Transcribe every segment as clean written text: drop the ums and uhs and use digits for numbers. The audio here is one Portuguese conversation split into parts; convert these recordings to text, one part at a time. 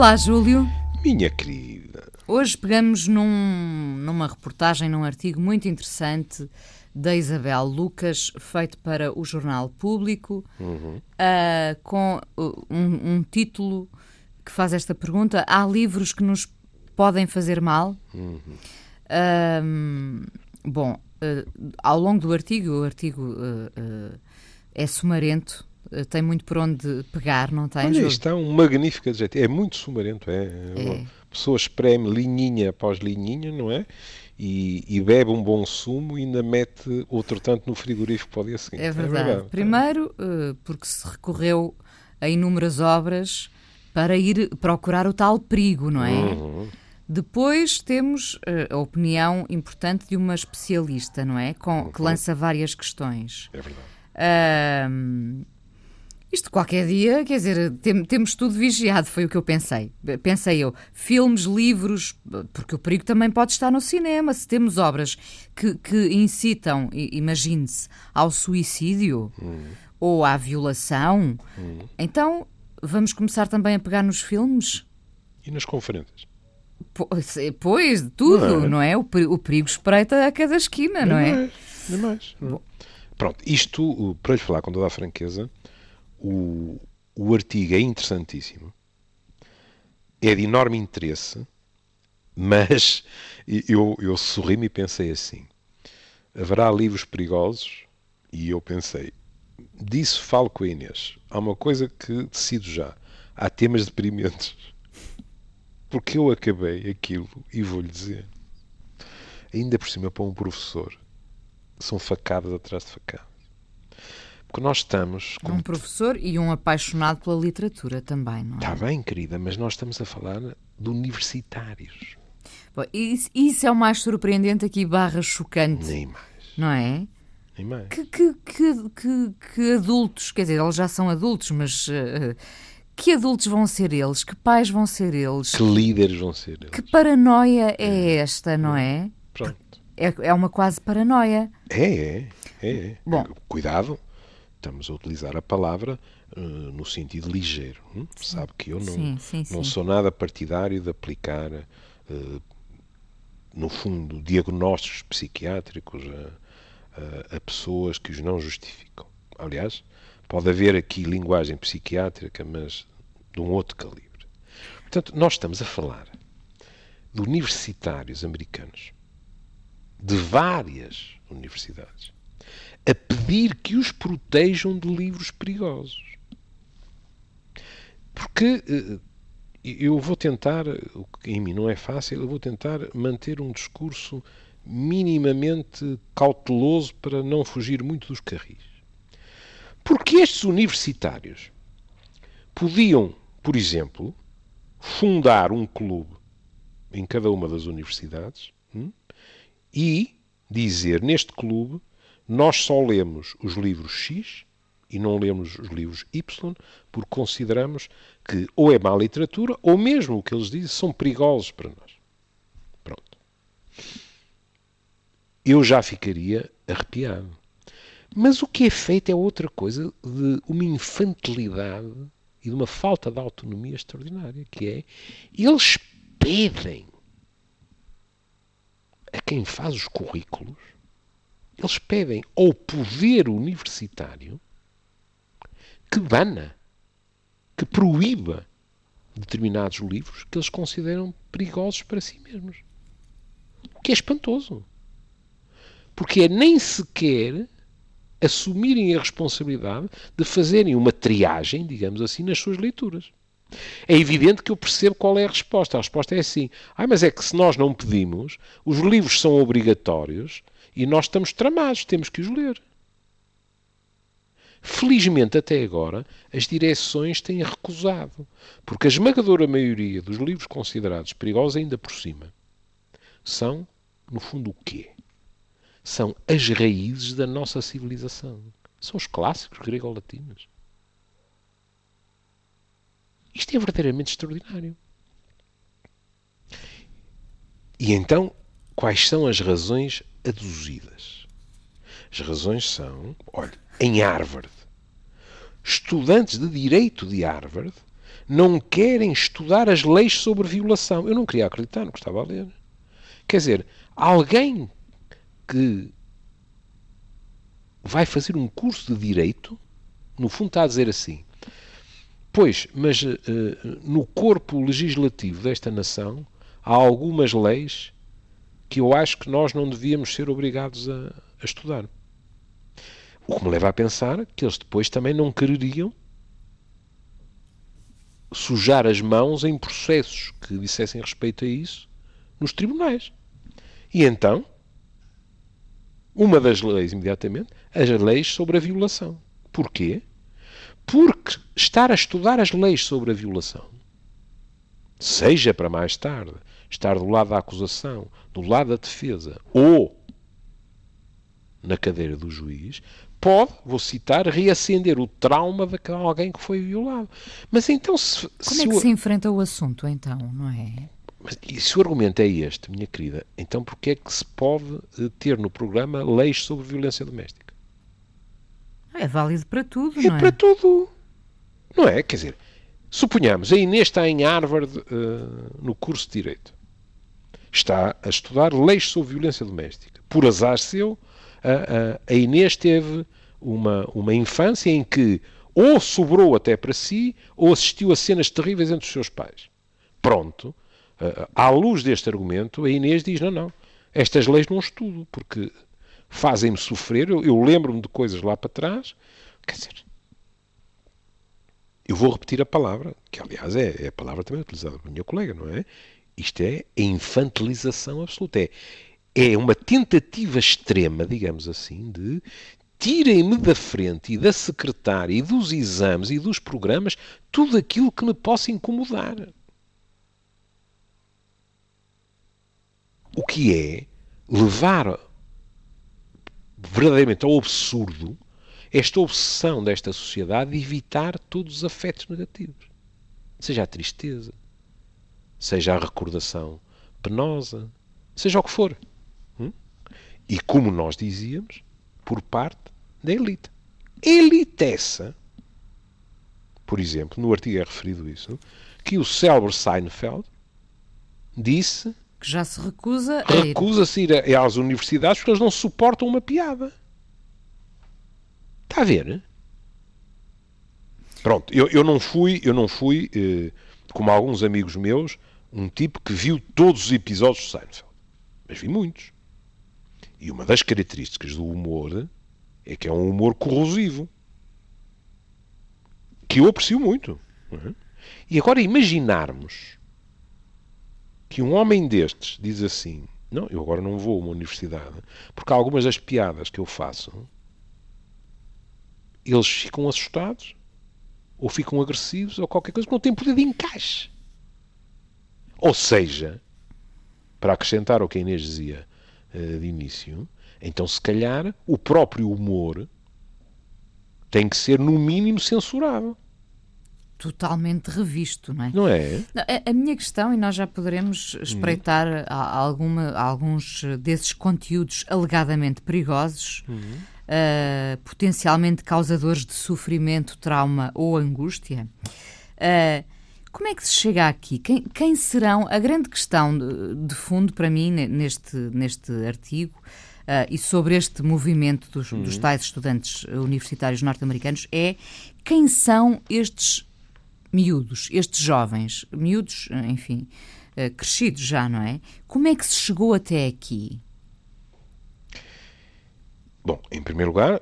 Olá, Júlio. Minha querida. Hoje pegamos numa reportagem, num artigo muito interessante da Isabel Lucas, feito para o Jornal Público, com um título que faz esta pergunta: há livros que nos podem fazer mal? Ao longo do artigo, o artigo é sumarento, tem muito por onde pegar, não tem? Olha, isto é um magnífico adjetivo. É muito sumarento, é. A pessoa espreme linhinha após linhinha, não é? E bebe um bom sumo e ainda mete outro tanto no frigorífico para o dia seguinte. É verdade. Primeiro, porque se recorreu a inúmeras obras para ir procurar o tal perigo, não é? Depois temos a opinião importante de uma especialista, não é? Que lança várias questões. É verdade. Isto qualquer dia, quer dizer, temos tudo vigiado, foi o que eu pensei. Pensei eu, filmes, livros, porque o perigo também pode estar no cinema. Se temos obras que incitam, imagine-se, ao suicídio ou à violação, então vamos começar também a pegar nos filmes? E nas conferências? Pois, de tudo, não é? O perigo espreita a cada esquina, não é? Nem mais. Pronto, isto, para lhe falar com toda a franqueza, o artigo é interessantíssimo, é de enorme interesse, mas eu sorri-me e pensei assim: haverá livros perigosos? E eu pensei, disso falo com a Inês. Há uma coisa que decido já: há temas deprimentes. Porque eu acabei aquilo e vou-lhe dizer, ainda por cima para um professor, são facadas atrás de facadas. Porque nós estamos... Um professor e um apaixonado pela literatura também, não é? Está bem, querida, mas nós estamos a falar de universitários. Bom, isso é o mais surpreendente aqui, barra chocante. Nem mais. Não é? Nem mais. Que adultos, quer dizer, eles já são adultos, mas que adultos vão ser eles? Que pais vão ser eles? Que líderes vão ser eles? Que paranoia é esta, não é? Pronto. É uma quase paranoia. É. Bom, cuidado. Estamos a utilizar a palavra no sentido ligeiro. Sabe que eu não sou nada partidário de aplicar, no fundo, diagnósticos psiquiátricos a pessoas que os não justificam. Aliás, pode haver aqui linguagem psiquiátrica, mas de um outro calibre. Portanto, nós estamos a falar de universitários americanos, de várias universidades, a pedir que os protejam de livros perigosos. Porque eu vou tentar, o que em mim não é fácil, eu vou tentar manter um discurso minimamente cauteloso para não fugir muito dos carris. Porque estes universitários podiam, por exemplo, fundar um clube em cada uma das universidades e dizer, neste clube, nós só lemos os livros X e não lemos os livros Y, porque consideramos que ou é má literatura, ou mesmo o que eles dizem, são perigosos para nós. Pronto. Eu já ficaria arrepiado. Mas o que é feito é outra coisa, de uma infantilidade e de uma falta de autonomia extraordinária, que é, eles pedem a quem faz os currículos, eles pedem ao poder universitário que bana, que proíba determinados livros que eles consideram perigosos para si mesmos. O que é espantoso. Porque é nem sequer assumirem a responsabilidade de fazerem uma triagem, digamos assim, nas suas leituras. É evidente que eu percebo qual é a resposta. A resposta é assim: mas é que se nós não pedimos, os livros são obrigatórios e nós estamos tramados, temos que os ler. Felizmente, até agora, as direções têm recusado, porque a esmagadora maioria dos livros considerados perigosos, ainda por cima, são, no fundo, o quê? São as raízes da nossa civilização. São os clássicos grego-latinos. Isto é verdadeiramente extraordinário. E então, quais são as razões aduzidas? As razões são, olha, em Harvard, estudantes de Direito de Harvard não querem estudar as leis sobre violação. Eu não queria acreditar no que estava a ler. Quer dizer, alguém que vai fazer um curso de Direito, no fundo está a dizer assim, pois, mas no corpo legislativo desta nação há algumas leis que eu acho que nós não devíamos ser obrigados a estudar. O que me leva a pensar que eles depois também não quereriam sujar as mãos em processos que dissessem respeito a isso nos tribunais. E então, uma das leis, imediatamente, as leis sobre a violação. Porquê? Porque estar a estudar as leis sobre a violação, seja para mais tarde estar do lado da acusação, do lado da defesa ou na cadeira do juiz, pode, vou citar, reacender o trauma de alguém que foi violado. Mas então Como é que se enfrenta o assunto, então, não é? Mas, e se o argumento é este, minha querida, então porquê é que se pode ter no programa leis sobre violência doméstica? É válido para tudo, não é? É para tudo. Não é? Quer dizer, suponhamos, a Inês está em Harvard no curso de Direito. Está a estudar leis sobre violência doméstica. Por azar seu, a Inês teve uma infância em que ou sobrou até para si ou assistiu a cenas terríveis entre os seus pais. Pronto. À luz deste argumento, a Inês diz, não, estas leis não estudo, porque fazem-me sofrer, eu lembro-me de coisas lá para trás, quer dizer, eu vou repetir a palavra, que aliás é a palavra também utilizada pela minha colega, não é? Isto é a infantilização absoluta, é uma tentativa extrema, digamos assim, de tirem-me da frente e da secretária e dos exames e dos programas tudo aquilo que me possa incomodar. O que é levar verdadeiramente ao absurdo esta obsessão desta sociedade de evitar todos os afetos negativos. Seja a tristeza, seja a recordação penosa, seja o que for. E como nós dizíamos, por parte da elite. Elite essa, por exemplo, no artigo é referido isso, que o célebre Seinfeld disse que já se recusa a ir. Recusa-se a ir às universidades porque eles não suportam uma piada. Está a ver? Pronto, eu não fui, como alguns amigos meus, um tipo que viu todos os episódios de Seinfeld. Mas vi muitos. E uma das características do humor é que é um humor corrosivo. Que eu aprecio muito. E agora imaginarmos que um homem destes diz assim, não, eu agora não vou a uma universidade, porque algumas das piadas que eu faço, eles ficam assustados, ou ficam agressivos, ou qualquer coisa, porque não têm poder de encaixe. Ou seja, para acrescentar o que a Inês dizia de início, então se calhar o próprio humor tem que ser no mínimo censurado. Totalmente revisto, não é? Não é? A minha questão, e nós já poderemos espreitar alguns desses conteúdos alegadamente perigosos, potencialmente causadores de sofrimento, trauma ou angústia, como é que se chega aqui? Quem serão? A grande questão de fundo para mim neste artigo e sobre este movimento dos tais estudantes universitários norte-americanos é quem são estes miúdos, estes jovens, miúdos, enfim, crescidos já, não é? Como é que se chegou até aqui? Bom, em primeiro lugar,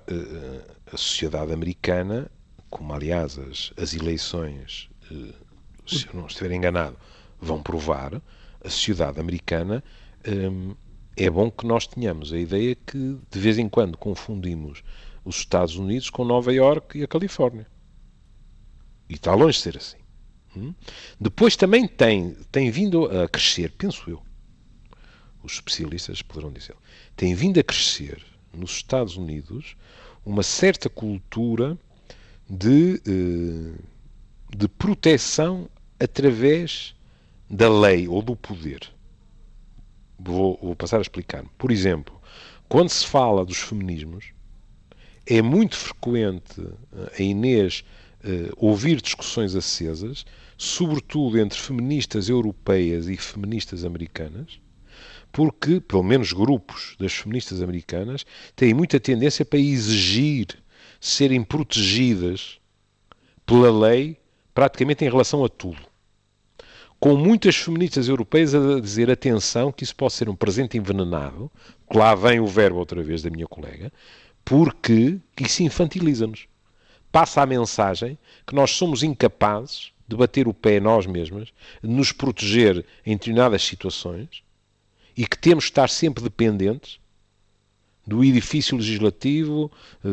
a sociedade americana, como aliás as eleições, se eu não estiver enganado, vão provar, a sociedade americana é bom que nós tenhamos a ideia que de vez em quando confundimos os Estados Unidos com Nova Iorque e a Califórnia. E está longe de ser assim. Depois também tem vindo a crescer, penso eu, os especialistas poderão dizer, tem vindo a crescer nos Estados Unidos uma certa cultura de proteção através da lei ou do poder. Vou passar a explicar. Por exemplo, quando se fala dos feminismos, é muito frequente a Inês ouvir discussões acesas, sobretudo entre feministas europeias e feministas americanas, porque, pelo menos grupos das feministas americanas, têm muita tendência para exigir serem protegidas pela lei praticamente em relação a tudo. Com muitas feministas europeias a dizer, atenção, que isso pode ser um presente envenenado, que lá vem o verbo outra vez da minha colega, porque isso infantiliza-nos. Passa a mensagem que nós somos incapazes de bater o pé nós mesmas, de nos proteger em determinadas situações e que temos de estar sempre dependentes do edifício legislativo,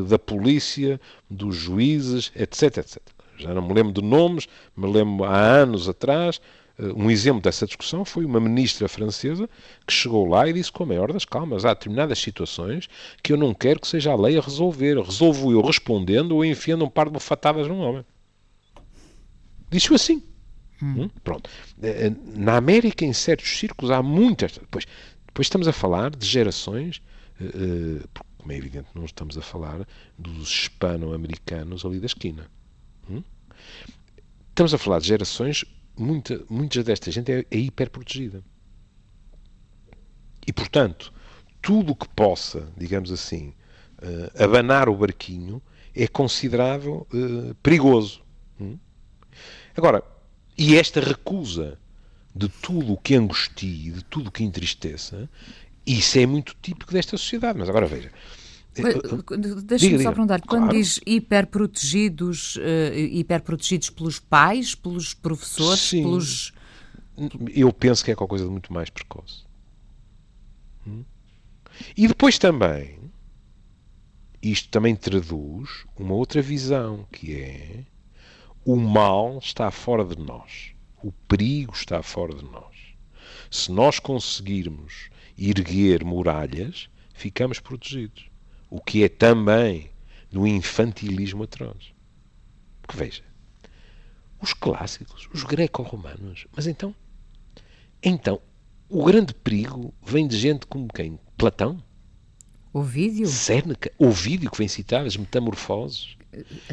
da polícia, dos juízes, etc, etc. Já não me lembro de nomes, me lembro há anos atrás, um exemplo dessa discussão foi uma ministra francesa que chegou lá e disse com a maior das calmas, há determinadas situações que eu não quero que seja a lei a resolver. Resolvo eu respondendo ou enfiando um par de bofatadas num homem. Disse assim. Pronto. Na América, em certos círculos, há muitas... Depois estamos a falar de gerações, como é evidente, não estamos a falar dos hispano-americanos ali da esquina. Estamos a falar de gerações, muita desta gente é hiperprotegida. E, portanto, tudo o que possa, digamos assim, abanar o barquinho é considerado perigoso. Agora, e esta recusa de tudo o que angustie, de tudo o que entristeça, isso é muito típico desta sociedade. Mas agora veja. Deixa-me só perguntar, quando claro. diz hiperprotegidos pelos pais, pelos professores, Sim, pelos... eu penso que é qualquer coisa de muito mais precoce. E depois também, isto também traduz uma outra visão, que é o mal está fora de nós. O perigo está fora de nós. Se nós conseguirmos erguer muralhas, ficamos protegidos. O que é também do infantilismo atroz. Porque veja, os clássicos, os greco-romanos, mas então, o grande perigo vem de gente como quem? Platão? Ovídio? Sêneca? Ovídio, que vem citar as Metamorfoses?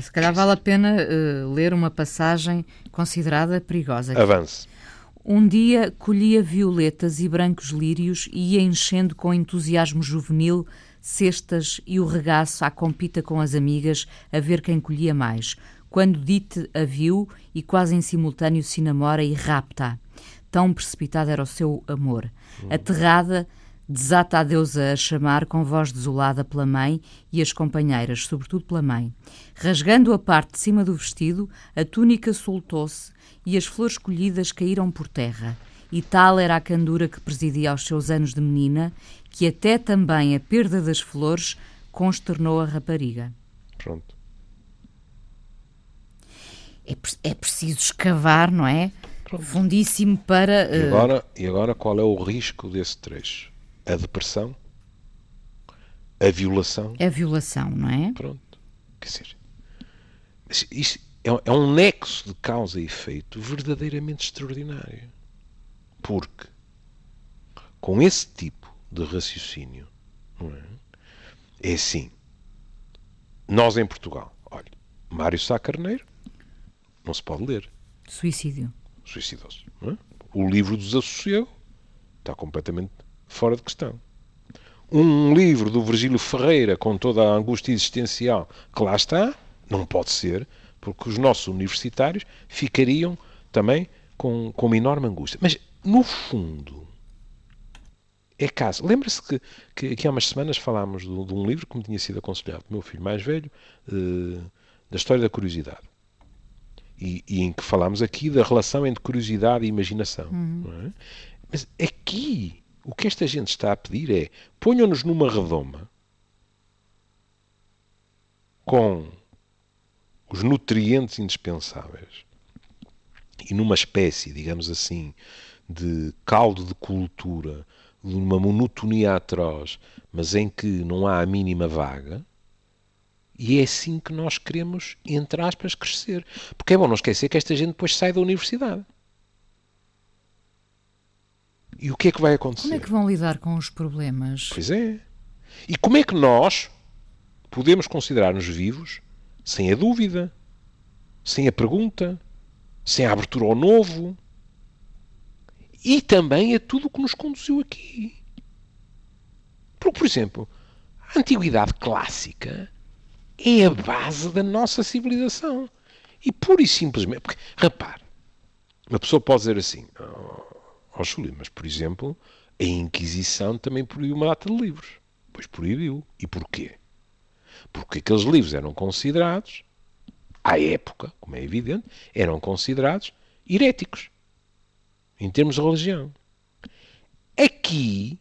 Se calhar vale a pena ler uma passagem considerada perigosa. Avance. Um dia colhia violetas e brancos lírios e ia enchendo com entusiasmo juvenil cestas e o regaço à compita com as amigas a ver quem colhia mais. Quando Dite a viu e quase em simultâneo se namora e rapta. Tão precipitado era o seu amor. Aterrada, desata a deusa a chamar com voz desolada pela mãe e as companheiras, sobretudo pela mãe. Rasgando a parte de cima do vestido, a túnica soltou-se e as flores colhidas caíram por terra. E tal era a candura que presidia aos seus anos de menina, que até também a perda das flores consternou a rapariga. Pronto. É preciso escavar, não é? Pronto. Fundíssimo para... E agora qual é o risco desse trecho? A depressão? A violação? A violação, não é? Pronto. Quer dizer, isto é um nexo de causa e efeito verdadeiramente extraordinário. Porque, com esse tipo de raciocínio, não é assim, nós em Portugal, olha, Mário Sá Carneiro, não se pode ler. Suicídio. Suicidou-se. O livro do Desassossego está completamente fora de questão. Um livro do Virgílio Ferreira com toda a angústia existencial que lá está, não pode ser, porque os nossos universitários ficariam também com uma enorme angústia. Mas, no fundo, é caso. Lembra-se que há umas semanas falámos de um livro que me tinha sido aconselhado pelo meu filho mais velho, da história da curiosidade. E em que falámos aqui da relação entre curiosidade e imaginação. Não é? Mas aqui, o que esta gente está a pedir é ponham-nos numa redoma com os nutrientes indispensáveis e numa espécie, digamos assim, de caldo de cultura, de uma monotonia atroz, mas em que não há a mínima vaga. E é assim que nós queremos, entre aspas, crescer. Porque é bom não esquecer que esta gente depois sai da universidade. E o que é que vai acontecer? Como é que vão lidar com os problemas? Pois é. E como é que nós podemos considerar-nos vivos sem a dúvida? sem a pergunta, sem a abertura ao novo e também a tudo o que nos conduziu aqui. Porque, por exemplo, a antiguidade clássica é a base da nossa civilização. E pura e simplesmente... Porque, repare, uma pessoa pode dizer assim, Júlio, mas, por exemplo, a Inquisição também proibiu uma data de livros. Pois proibiu. E porquê? Porque aqueles livros eram considerados, à época, como é evidente, eram considerados heréticos, em termos de religião. Aqui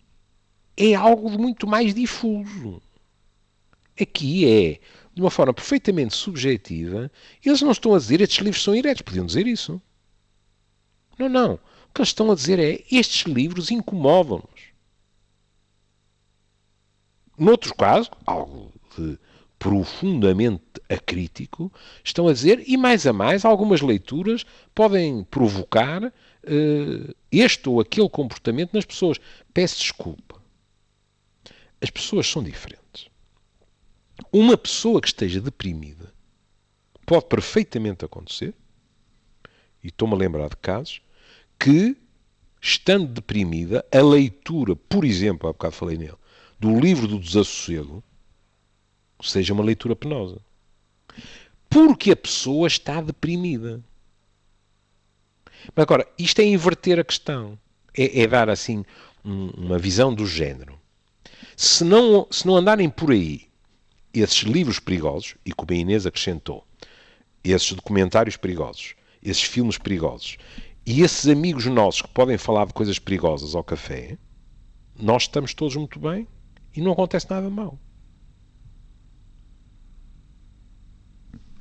é algo de muito mais difuso. Aqui é, de uma forma perfeitamente subjetiva, eles não estão a dizer estes livros são heréticos. Podiam dizer isso. Não, não. O que eles estão a dizer é estes livros incomodam-nos. Noutros casos, algo de profundamente acrítico, estão a dizer, e mais a mais, algumas leituras podem provocar este ou aquele comportamento nas pessoas. Peço desculpa. As pessoas são diferentes. Uma pessoa que esteja deprimida pode perfeitamente acontecer, e estou-me a lembrar de casos, que, estando deprimida, a leitura, por exemplo, há bocado falei nele, do livro do desassossego, seja uma leitura penosa. Porque a pessoa está deprimida. Mas agora, isto é inverter a questão. É dar, assim, uma visão do género. Se não andarem por aí esses livros perigosos, e como a Inês acrescentou, esses documentários perigosos, esses filmes perigosos, e esses amigos nossos que podem falar de coisas perigosas ao café, nós estamos todos muito bem e não acontece nada mal.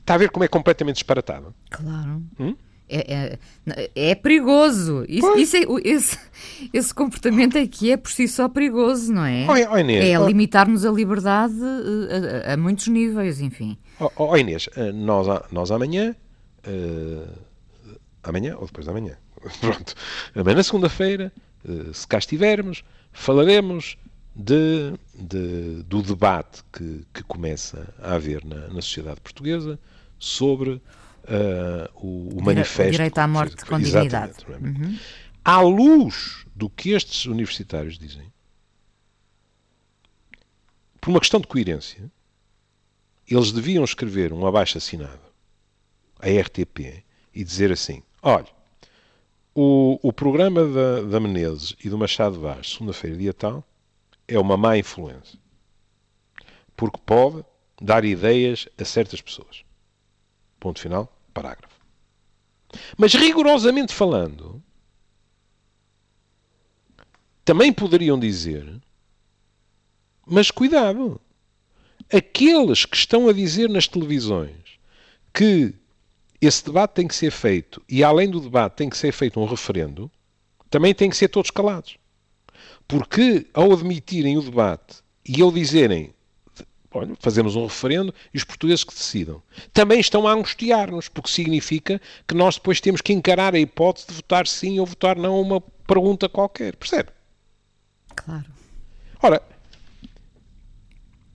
Está a ver como é completamente disparatado? Claro. É perigoso. Esse comportamento aqui é por si só perigoso, não é? Inês, é limitar-nos a liberdade a muitos níveis, enfim. Inês, nós amanhã, amanhã ou depois de amanhã, pronto, amanhã na segunda-feira, se cá estivermos, falaremos do debate que começa a haver na sociedade portuguesa sobre o manifesto. O direito à morte com dignidade. À luz do que estes universitários dizem, por uma questão de coerência, eles deviam escrever um abaixo-assinado à RTP e dizer assim, olha, o programa da Menezes e do Machado de Vaz, segunda-feira, dia tal, é uma má influência. Porque pode dar ideias a certas pessoas. Ponto final, parágrafo. Mas rigorosamente falando, também poderiam dizer, mas cuidado, aqueles que estão a dizer nas televisões que esse debate tem que ser feito e além do debate tem que ser feito um referendo, também têm que ser todos calados. Porque ao admitirem o debate e ao dizerem olha, fazemos um referendo e os portugueses que decidam. Também estão a angustiar-nos, porque significa que nós depois temos que encarar a hipótese de votar sim ou votar não a uma pergunta qualquer. Percebe? Claro. Ora,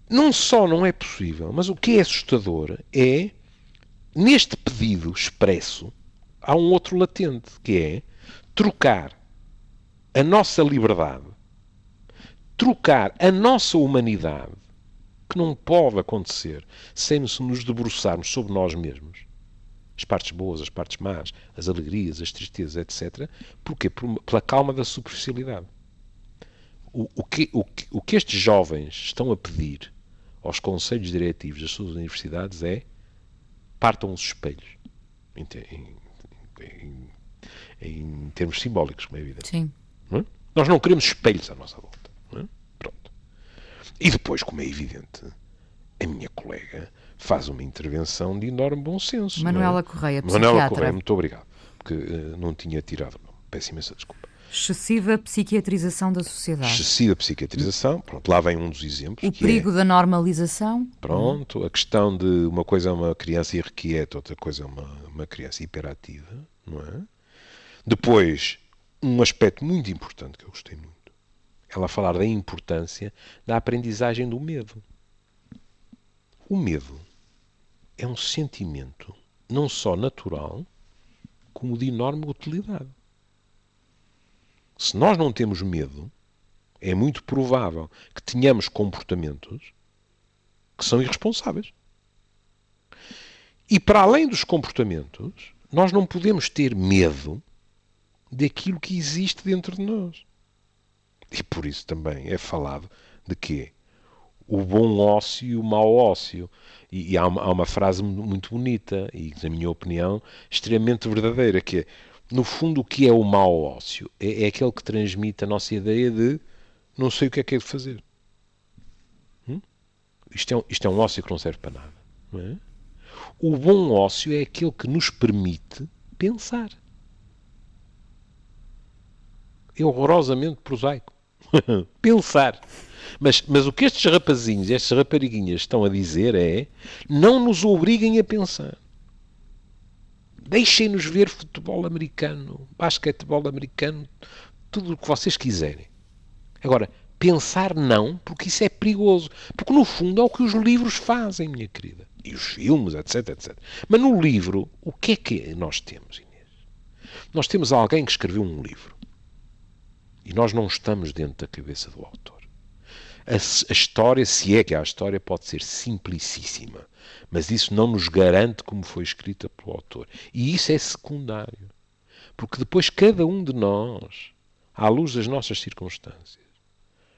não só não é possível, mas o que é assustador é, neste pedido expresso, há um outro latente, que é trocar a nossa liberdade, trocar a nossa humanidade, que não pode acontecer sem nos debruçarmos sobre nós mesmos. As partes boas, as partes más, as alegrias, as tristezas, etc. Porquê? Pela calma da superficialidade. O que estes jovens estão a pedir aos conselhos diretivos das suas universidades é partam os espelhos. Em termos simbólicos, como é evidente. Sim. Não é? Nós não queremos espelhos à nossa volta. Não é? Pronto. E depois, como é evidente, a minha colega faz uma intervenção de enorme bom senso. Manuela Correia, psiquiatra. Manuela Correia, muito obrigado. Porque não tinha tirado. Peço imensa desculpa. Excessiva psiquiatrização da sociedade. Excessiva psiquiatrização. Pronto, lá vem um dos exemplos. O perigo da normalização. Pronto, a questão de uma coisa é uma criança irrequieta, outra coisa é uma criança hiperativa, não é? Depois, um aspecto muito importante que eu gostei muito. Ela falar da importância da aprendizagem do medo. O medo é um sentimento não só natural, como de enorme utilidade. Se nós não temos medo, é muito provável que tenhamos comportamentos que são irresponsáveis. E para além dos comportamentos, nós não podemos ter medo daquilo que existe dentro de nós. E por isso também é falado de quê? O bom ócio e o mau ócio. E há uma frase muito bonita e, na minha opinião, extremamente verdadeira, que é, no fundo, o que é o mau ócio? É aquele que transmite a nossa ideia de não sei o que é de fazer. Isto é um ócio que não serve para nada. Não é? O bom ócio é aquele que nos permite pensar. É horrorosamente prosaico. Pensar. Mas o que estes rapazinhos, estas rapariguinhas estão a dizer é: não nos obriguem a pensar. Deixem-nos ver futebol americano, basquetebol americano, tudo o que vocês quiserem. Agora, pensar não, porque isso é perigoso. Porque no fundo é o que os livros fazem, minha querida. E os filmes, etc, etc. Mas no livro, o que é que nós temos, Inês? Nós temos alguém que escreveu um livro. E nós não estamos dentro da cabeça do autor. A história, se é que há história, pode ser simplicíssima. Mas isso não nos garante como foi escrita pelo autor. E isso é secundário. Porque depois cada um de nós, à luz das nossas circunstâncias,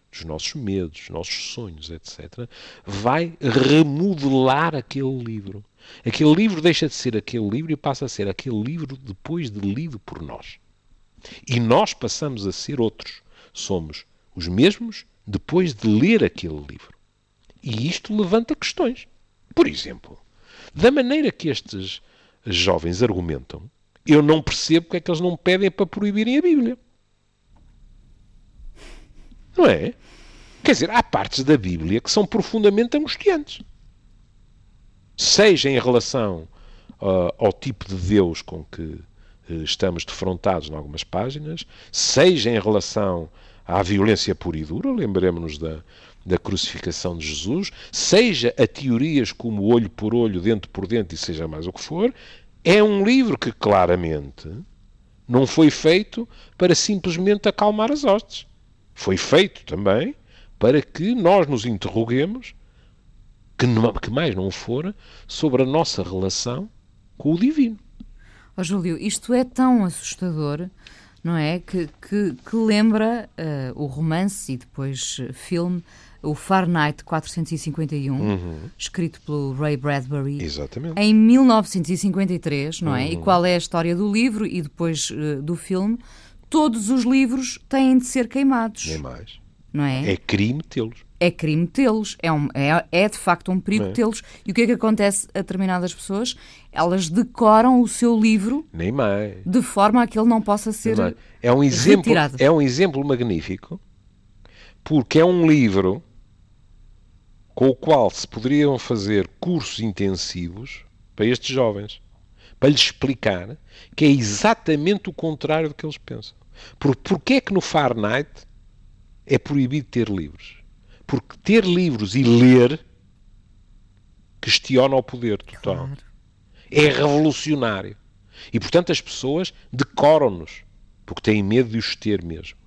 dos nossos medos, dos nossos sonhos, etc., vai remodelar aquele livro. Aquele livro deixa de ser aquele livro e passa a ser aquele livro depois de lido por nós. E nós passamos a ser outros. Somos os mesmos depois de ler aquele livro. E isto levanta questões. Por exemplo, da maneira que estes jovens argumentam, eu não percebo porque é que eles não pedem para proibirem a Bíblia. Não é? Quer dizer, há partes da Bíblia que são profundamente angustiantes. Seja em relação ao tipo de Deus com que estamos defrontados em algumas páginas, seja em relação à violência pura e dura, lembremos-nos da crucificação de Jesus, seja a teorias como olho por olho, dente por dente e seja mais o que for, é um livro que claramente não foi feito para simplesmente acalmar as hostes. Foi feito também para que nós nos interroguemos, que mais não fora, sobre a nossa relação com o divino. Ó Júlio, isto é tão assustador, não é? Que lembra o romance e depois filme, o Fahrenheit 451, escrito pelo Ray Bradbury. Exatamente. Em 1953, não é? E qual é a história do livro e depois do filme? Todos os livros têm de ser queimados. Nem mais. Não é? É crime tê-los. É crime tê-los. É de facto um perigo tê-los. E o que é que acontece a determinadas pessoas? Elas decoram o seu livro Nem mais. de forma a que ele não possa ser retirado. É um exemplo magnífico, porque é um livro com o qual se poderiam fazer cursos intensivos para estes jovens, para lhes explicar que é exatamente o contrário do que eles pensam. Porquê é que no Fahrenheit é proibido ter livros? Porque ter livros e ler questiona o poder total. Claro. É revolucionário. E, portanto, as pessoas decoram-nos, porque têm medo de os ter mesmo.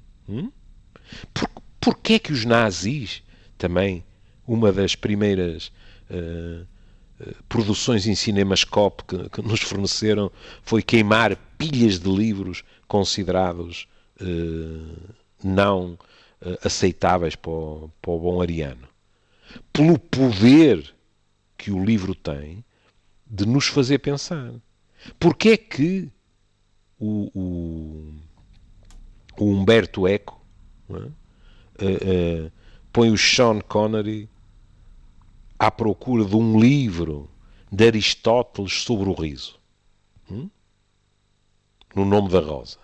Porquê é que os nazis, também, uma das primeiras produções em cinemascope que nos forneceram foi queimar pilhas de livros considerados não aceitáveis para o bom ariano? Pelo poder que o livro tem de nos fazer pensar. Porquê é que o Humberto Eco põe o Sean Connery à procura de um livro de Aristóteles sobre o riso? No Nome da Rosa.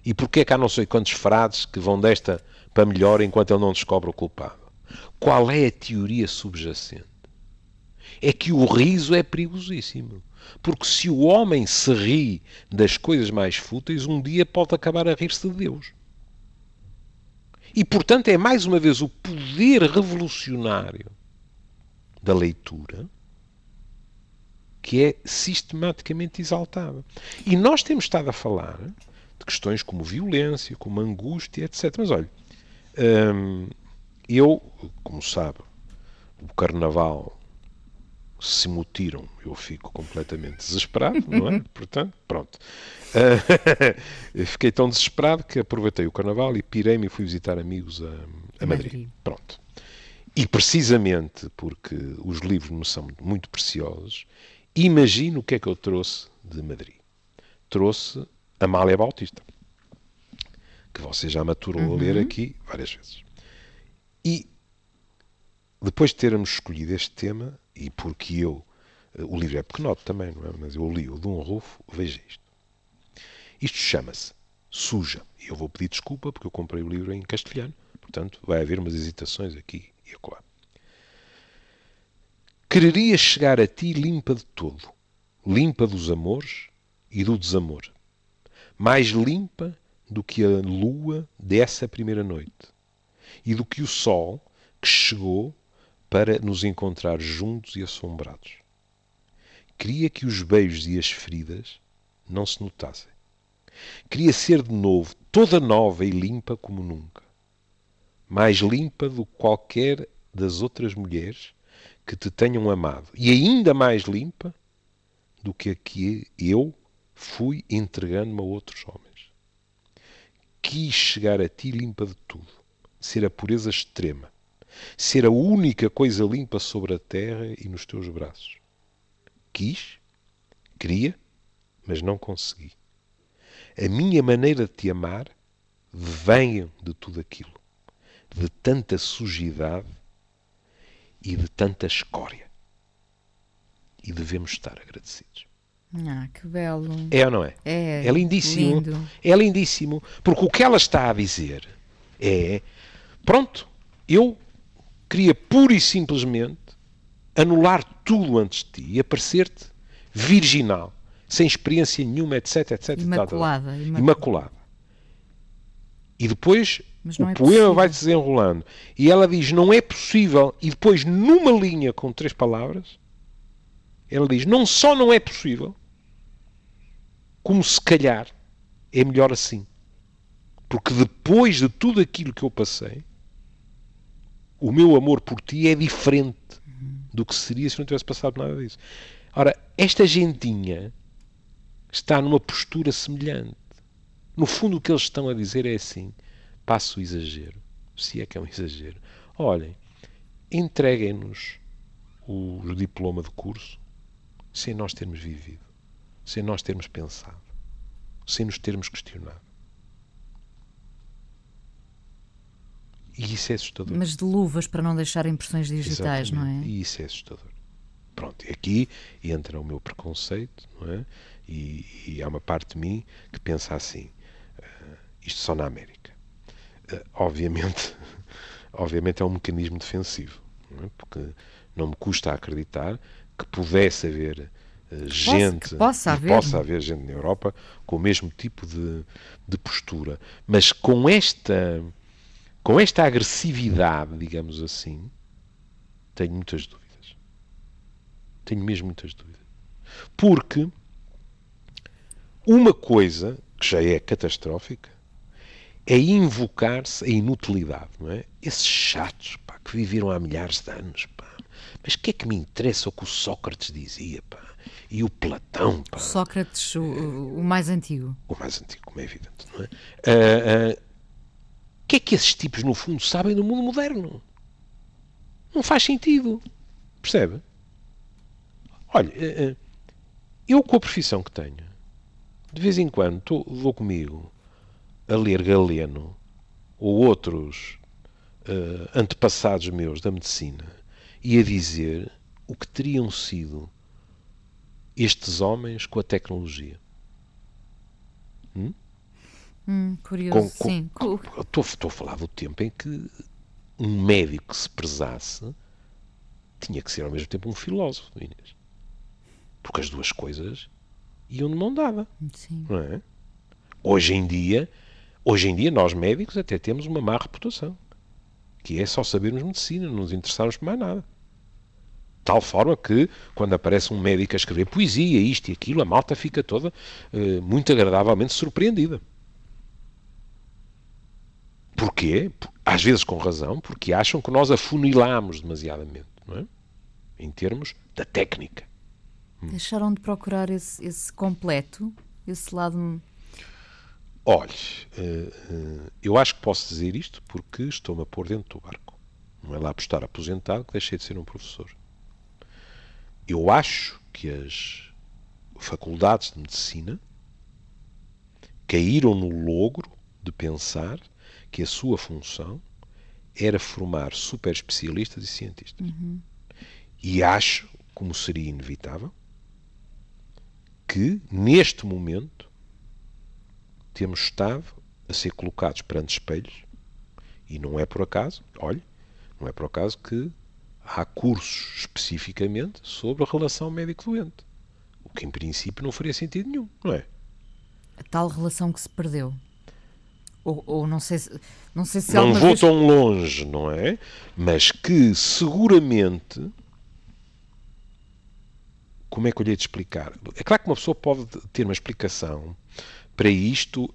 E porquê é que há não sei quantos frades que vão desta para melhor enquanto ele não descobre o culpado? Qual é a teoria subjacente? É que o riso é perigosíssimo. Porque se o homem se ri das coisas mais fúteis, um dia pode acabar a rir-se de Deus. E, portanto, é mais uma vez o poder revolucionário da leitura que é sistematicamente exaltada. E nós temos estado a falar de questões como violência, como angústia, etc. Mas olha, eu, como sabe, o Carnaval, se me tiram, eu fico completamente desesperado, não é? Portanto, pronto. Fiquei tão desesperado que aproveitei o Carnaval e pirei-me e fui visitar amigos a Madrid. Pronto. E precisamente porque os livros me são muito preciosos, imagino o que é que eu trouxe de Madrid. Trouxe Amália Bautista, que você já maturou a ler aqui várias vezes. E depois de termos escolhido este tema, e porque o livro é pequenote também, não é? Mas eu li o Dom Rufo, veja isto. Isto chama-se Suja. E eu vou pedir desculpa porque eu comprei o livro em castelhano, portanto vai haver umas hesitações aqui e acolá. Quereria chegar a ti limpa de todo, limpa dos amores e do desamor, mais limpa do que a lua dessa primeira noite e do que o sol que chegou para nos encontrar juntos e assombrados. Queria que os beijos e as feridas não se notassem. Queria ser de novo, toda nova e limpa como nunca. Mais limpa do que qualquer das outras mulheres que te tenham amado. E ainda mais limpa do que a que eu fui entregando-me a outros homens. Quis chegar a ti limpa de tudo. Ser a pureza extrema. Ser a única coisa limpa sobre a terra e nos teus braços. Quis, queria, mas não consegui. A minha maneira de te amar vem de tudo aquilo. De tanta sujidade e de tanta escória. E devemos estar agradecidos. Que belo. É ou não é? É lindíssimo. Lindo. É lindíssimo. Porque o que ela está a dizer é: pronto, eu queria pura e simplesmente anular tudo antes de ti e aparecer-te virginal, sem experiência nenhuma, etc, etc. Imaculada. Imaculada. E depois o é poema vai se desenrolando. E ela diz, não é possível. E depois, numa linha com 3 palavras, ela diz, não só não é possível, como se calhar é melhor assim. Porque depois de tudo aquilo que eu passei, o meu amor por ti é diferente do que seria se não tivesse passado nada disso. Ora, esta gentinha está numa postura semelhante. No fundo, o que eles estão a dizer é assim: passo o exagero, se é que é um exagero. Olhem, entreguem-nos o diploma de curso sem nós termos vivido, sem nós termos pensado, sem nos termos questionado. E isso é assustador. Mas de luvas para não deixar impressões digitais, Exatamente. não é? E isso é assustador. Pronto, e aqui entra o meu preconceito, não é? E há uma parte de mim que pensa assim, isto só na América. Obviamente é um mecanismo defensivo, não é? Porque não me custa acreditar que pudesse haver gente, que possa haver gente na Europa com o mesmo tipo de postura, mas com esta agressividade, digamos assim, tenho muitas dúvidas. Tenho mesmo muitas dúvidas. Porque uma coisa que já é catastrófica é invocar-se a inutilidade, não é? Esses chatos, pá, que viveram há milhares de anos, pá. Mas o que é que me interessa o que o Sócrates dizia, pá? E o Platão, pá. O Sócrates, o mais antigo. O mais antigo, como é evidente, não é? O que é que esses tipos, no fundo, sabem do mundo moderno? Não faz sentido. Percebe? Olha, eu com a profissão que tenho, de vez em quando vou comigo a ler Galeno ou outros antepassados meus da medicina e a dizer o que teriam sido estes homens com a tecnologia. Curioso, sim. Estou a falar do tempo em que um médico que se prezasse tinha que ser ao mesmo tempo um filósofo, Inês. Porque as duas coisas iam de mão dada. Sim. Não é? Hoje em dia, nós médicos até temos uma má reputação. Que é só sabermos medicina, não nos interessarmos por mais nada. Tal forma que, quando aparece um médico a escrever poesia, isto e aquilo, a malta fica toda muito agradavelmente surpreendida. Porquê? Às vezes com razão, porque acham que nós afunilamos demasiadamente, não é? Em termos da técnica. Deixaram de procurar esse completo, esse lado... Olhe, eu acho que posso dizer isto porque estou-me a pôr dentro do barco. Não é lá por estar aposentado que deixei de ser um professor. Eu acho que as faculdades de medicina caíram no logro de pensar que a sua função era formar super especialistas e cientistas. E acho, como seria inevitável, que neste momento temos estado a ser colocados perante espelhos e não é por acaso, olhe, não é por acaso que há cursos especificamente sobre a relação médico-doente. O que em princípio não faria sentido nenhum, não é? A tal relação que se perdeu. Ou não sei se não alguma vou vez... tão longe, não é? Mas que seguramente... Como é que eu lhe hei de explicar? É claro que uma pessoa pode ter uma explicação para isto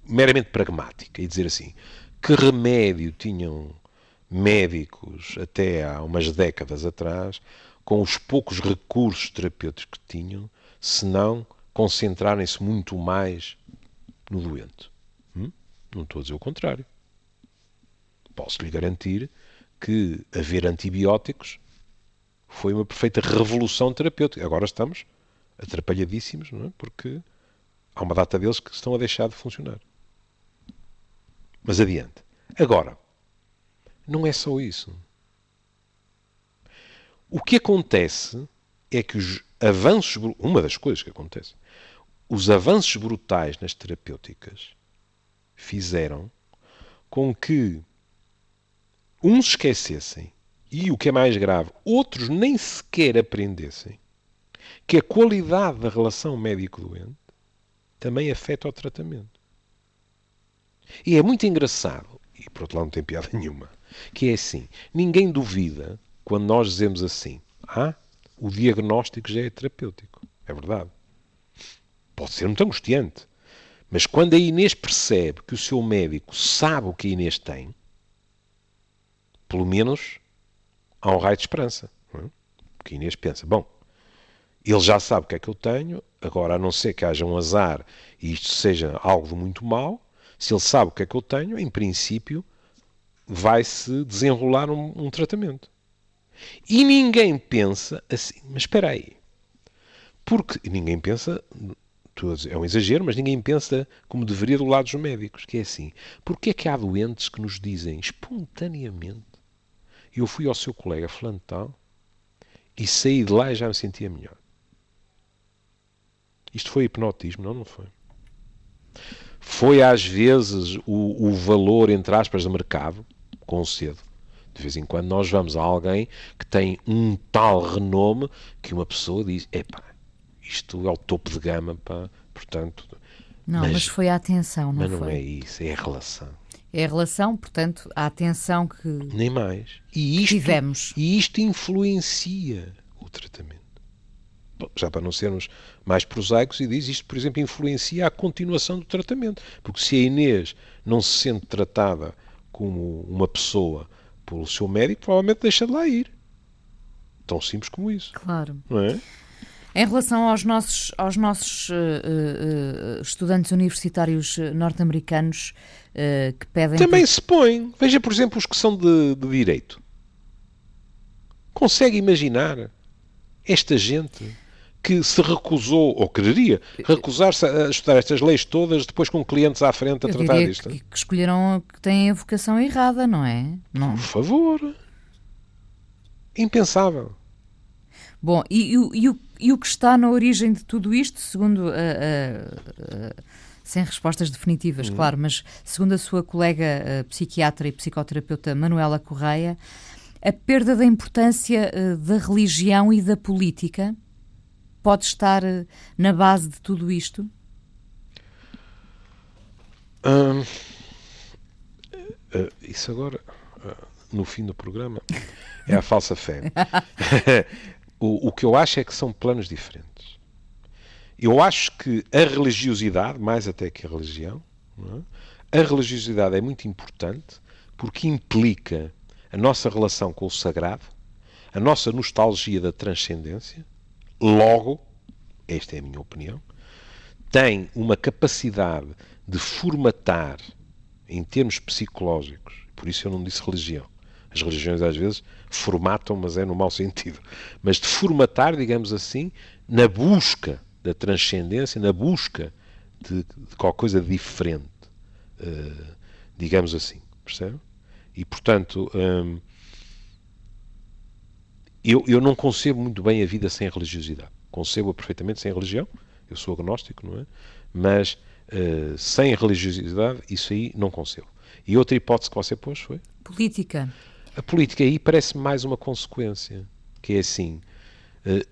meramente pragmática e dizer assim, que remédio tinham médicos até há umas décadas atrás com os poucos recursos terapêuticos que tinham, se não concentrarem-se muito mais no doente. Não estou a dizer o contrário. Posso lhe garantir que haver antibióticos foi uma perfeita revolução terapêutica. Agora estamos atrapalhadíssimos, não é? Porque há uma data deles que estão a deixar de funcionar. Mas adiante. Agora, não é só isso. O que acontece é que os avanços... Uma das coisas que acontece, os avanços brutais nas terapêuticas fizeram com que uns esquecessem e, o que é mais grave, outros nem sequer aprendessem que a qualidade da relação médico-doente também afeta o tratamento. E é muito engraçado, e por outro lado não tem piada nenhuma, que é assim, ninguém duvida quando nós dizemos assim, o diagnóstico já é terapêutico. É verdade. Pode ser muito angustiante. Mas quando a Inês percebe que o seu médico sabe o que a Inês tem, pelo menos há um raio de esperança. Não é? Porque a Inês pensa, bom, ele já sabe o que é que eu tenho, agora a não ser que haja um azar e isto seja algo de muito mau, se ele sabe o que é que eu tenho, em princípio vai-se desenrolar um tratamento. E ninguém pensa assim, mas espera aí, porque ninguém pensa... É um exagero, mas ninguém pensa como deveria do lado dos médicos, que é assim. Porque é que há doentes que nos dizem espontaneamente eu fui ao seu colega fulano tal e saí de lá e já me sentia melhor. Isto foi hipnotismo? Não, não foi. Foi às vezes o valor, entre aspas, de mercado, concedo. De vez em quando nós vamos a alguém que tem um tal renome que uma pessoa diz, epá, isto é o topo de gama, pá, portanto... Não, mas foi a atenção, não foi? Mas não é isso, é a relação. É a relação, portanto, a atenção que nem mais. E tivemos. E isto influencia o tratamento. Já para não sermos mais prosaicos, e diz isto, por exemplo, influencia a continuação do tratamento. Porque se a Inês não se sente tratada como uma pessoa pelo seu médico, provavelmente deixa de lá ir. Tão simples como isso. Claro. Não é? Em relação aos nossos estudantes universitários norte-americanos que pedem... Também se põe. Veja, por exemplo, os que são de direito. Consegue imaginar esta gente que se recusou, ou quereria, recusar-se a estudar estas leis todas, depois com clientes à frente a tratar disto? Que escolheram que têm a vocação errada, não é? Não. Por favor. Impensável. Bom, e o que está na origem de tudo isto, segundo sem respostas definitivas, claro, mas segundo a sua colega psiquiatra e psicoterapeuta Manuela Correia, a perda da importância da religião e da política pode estar na base de tudo isto? Isso agora no fim do programa, é a falsa fé. O que eu acho é que são planos diferentes. Eu acho que a religiosidade, mais até que a religião, não é? A religiosidade é muito importante porque implica a nossa relação com o sagrado, a nossa nostalgia da transcendência. Logo, esta é a minha opinião, tem uma capacidade de formatar, em termos psicológicos, por isso eu não disse religião. As religiões às vezes formatam, mas é no mau sentido. Mas de formatar, digamos assim, na busca da transcendência, na busca de qualquer coisa diferente, digamos assim, percebe? E, portanto, eu não concebo muito bem a vida sem a religiosidade. Concebo-a perfeitamente sem a religião, eu sou agnóstico, não é? Mas sem a religiosidade, isso aí não concebo. E outra hipótese que você pôs foi? Política. A política aí parece mais uma consequência, que é assim,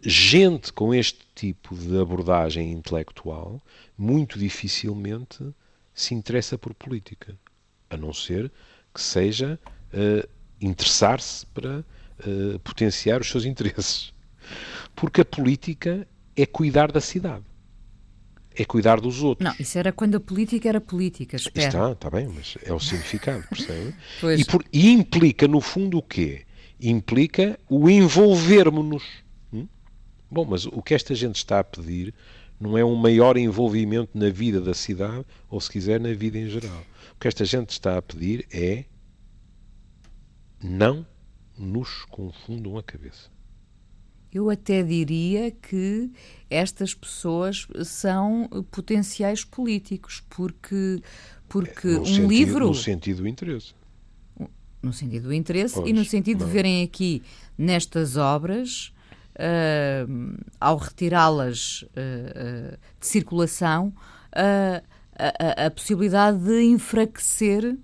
gente com este tipo de abordagem intelectual muito dificilmente se interessa por política, a não ser que seja interessar-se para potenciar os seus interesses. Porque a política é cuidar da cidade. É cuidar dos outros. Não, isso era quando a política era política, espera. Está bem, mas é o significado, percebe? Pois. E implica, no fundo, o quê? Implica o envolvermos-nos. Bom, mas o que esta gente está a pedir não é um maior envolvimento na vida da cidade, ou se quiser, na vida em geral. O que esta gente está a pedir é não nos confundam a cabeça. Eu até diria que estas pessoas são potenciais políticos, porque um livro... No sentido do interesse. No sentido do interesse Pois, e no sentido não. de verem aqui, nestas obras, ao retirá-las de circulação, a possibilidade de enfraquecer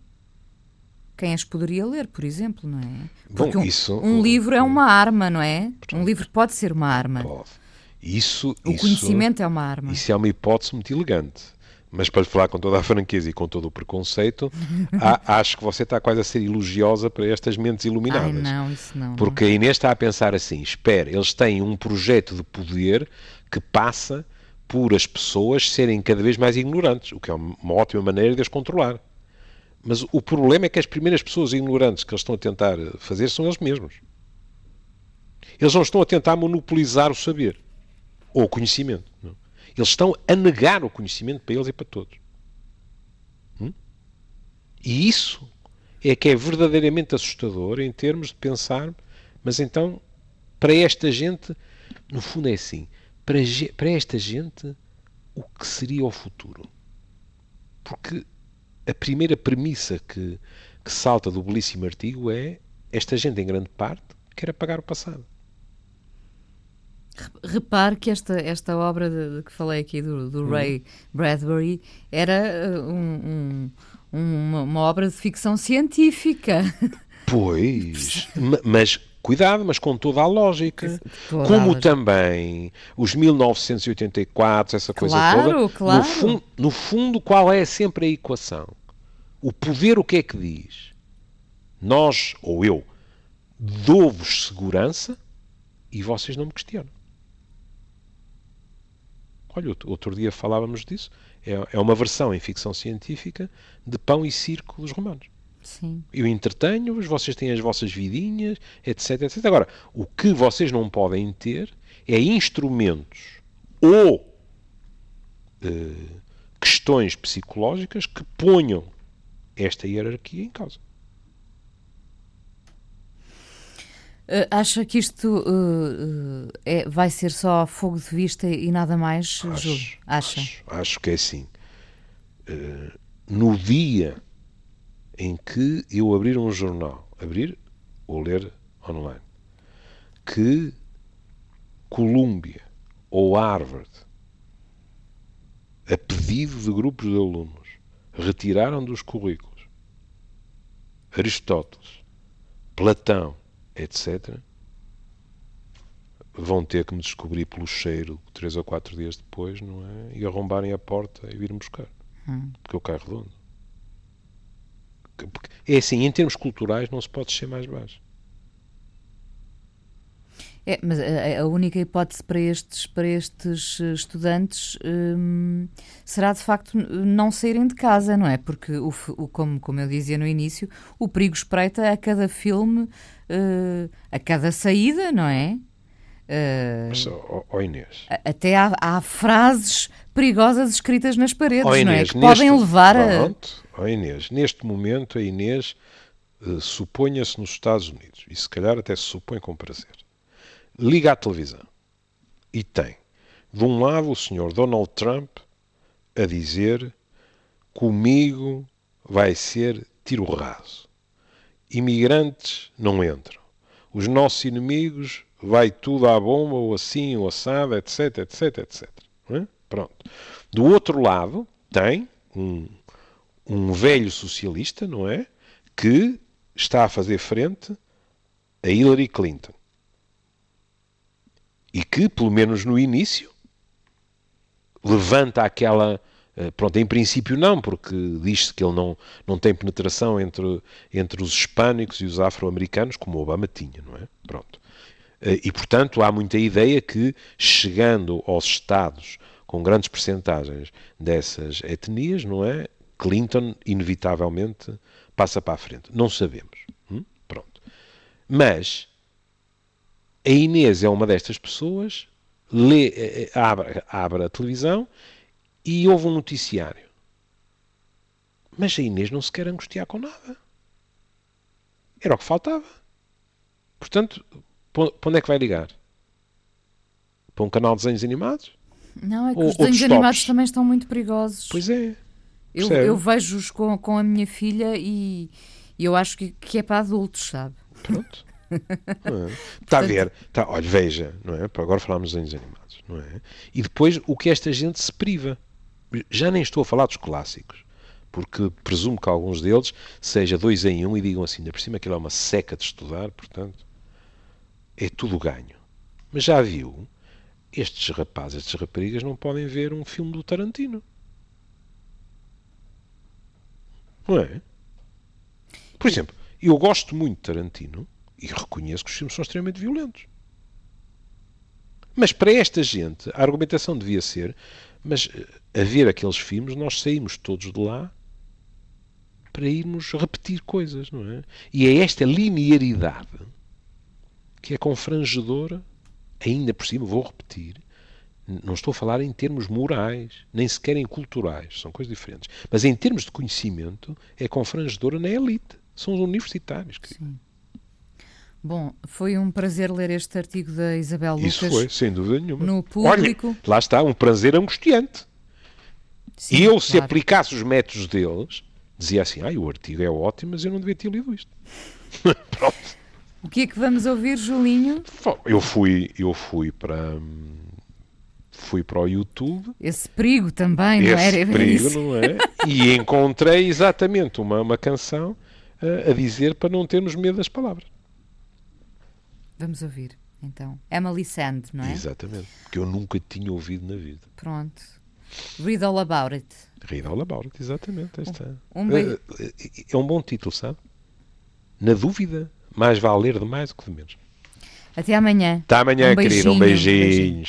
quem as poderia ler, por exemplo, não é? Porque Bom, um livro é uma arma, não é? Um livro pode ser uma arma. Pode. O conhecimento é uma arma. Isso é uma hipótese muito elegante. Mas para lhe falar com toda a franqueza e com todo o preconceito, acho que você está quase a ser elogiosa para estas mentes iluminadas. Ai, não, isso não. Porque a Inês está a pensar assim, espera, eles têm um projeto de poder que passa por as pessoas serem cada vez mais ignorantes, o que é uma ótima maneira de as controlar. Mas o problema é que as primeiras pessoas ignorantes que eles estão a tentar fazer são eles mesmos. Eles não estão a tentar monopolizar o saber ou o conhecimento. Não. Eles estão a negar o conhecimento para eles e para todos. E isso é que é verdadeiramente assustador em termos de pensar, mas então, para esta gente, no fundo é assim, para esta gente, o que seria o futuro? Porque a primeira premissa que salta do belíssimo artigo é esta gente, em grande parte, quer apagar o passado. Repare que esta obra de que falei aqui do Ray Bradbury era uma obra de ficção científica. Pois, mas cuidado, mas com toda a lógica. Como também os 1984, essa coisa toda. Claro. No fundo, qual é sempre a equação? O poder o que é que diz? Nós, ou eu, dou-vos segurança e vocês não me questionam. Olha, outro dia falávamos disso. É uma versão em ficção científica de Pão e Circo dos romanos. Sim. Eu entretenho-vos, vocês têm as vossas vidinhas, etc, etc. Agora, o que vocês não podem ter é instrumentos ou questões psicológicas que ponham esta hierarquia em causa. Acha que isto vai ser só fogo de vista e nada mais, Júlio? Acho que é assim. No dia em que eu abrir um jornal, abrir ou ler online, que Columbia ou Harvard, a pedido de grupos de alunos, retiraram dos currículos Aristóteles, Platão, etc., vão ter que me descobrir pelo cheiro 3 ou 4 dias depois, não é? E arrombarem a porta e vir-me buscar. Porque eu caio redondo. Porque é assim, em termos culturais não se pode ser mais baixo. Mas a única hipótese para estes estudantes será de facto não saírem de casa, não é? Porque, como eu dizia no início, o perigo espreita a cada filme, a cada saída, não é? Mas, Inês. Até há frases perigosas escritas nas paredes, Inês, não é? Que podem levar pronto, Inês, neste momento a Inês suponha-se nos Estados Unidos, e se calhar até se supõe com prazer. Liga à televisão e tem, de um lado, o senhor Donald Trump a dizer: comigo vai ser tiro raso. Imigrantes não entram. Os nossos inimigos vai tudo à bomba, ou assim, ou assado, etc, etc, etc. Não é? Pronto. Do outro lado, tem um velho socialista, não é? Que está a fazer frente a Hillary Clinton. E que, pelo menos no início, levanta aquela... Pronto, em princípio não, porque diz-se que ele não tem penetração entre os hispânicos e os afro-americanos, como Obama tinha, não é? Pronto. E, portanto, há muita ideia que, chegando aos Estados com grandes percentagens dessas etnias, não é? Clinton, inevitavelmente, passa para a frente. Não sabemos. Pronto. Mas a Inês é uma destas pessoas, abre a televisão e ouve um noticiário. Mas a Inês não se quer angustiar com nada. Era o que faltava. Portanto, para onde é que vai ligar? Para um canal de desenhos animados? Não, é que os desenhos animados também estão muito perigosos. Pois é. Eu vejo-os com a minha filha e eu acho que é para adultos, sabe? Pronto. Está a ver, olha, veja, não é? Agora falámos de desenhos animados, não é? E depois o que esta gente se priva. Já nem estou a falar dos clássicos, porque presumo que alguns deles seja 2 em 1 e digam assim, ainda por cima aquilo é uma seca de estudar, portanto é tudo ganho. Mas já viu, estes rapazes, estas raparigas não podem ver um filme do Tarantino, não é? Por exemplo, eu gosto muito de Tarantino e reconheço que os filmes são extremamente violentos. Mas para esta gente, a argumentação devia ser: mas a ver aqueles filmes, nós saímos todos de lá para irmos repetir coisas, não é? E é esta linearidade que é confrangedora, ainda por cima, vou repetir, não estou a falar em termos morais, nem sequer em culturais, são coisas diferentes. Mas em termos de conhecimento, é confrangedora na elite. São os universitários. Sim. Bom, foi um prazer ler este artigo da Isabel Lucas. Isso foi, sem dúvida nenhuma. No Público. Olha, lá está, um prazer angustiante. Sim, e eu, claro, se aplicasse os métodos deles, dizia assim: o artigo é ótimo, mas eu não devia ter lido isto. Pronto. O que é que vamos ouvir, Julinho? Eu fui para o YouTube. Esse perigo também, não era? Esse perigo, não é? E encontrei exatamente uma canção a dizer para não termos medo das palavras. Vamos ouvir, então. Emily Sand, não é? Exatamente, que eu nunca tinha ouvido na vida. Pronto. Read All About It. Read All About It, exatamente. É um bom título, sabe? Na dúvida, mais vale ler de mais do que de menos. Até amanhã. Até amanhã, querida. Um beijinho.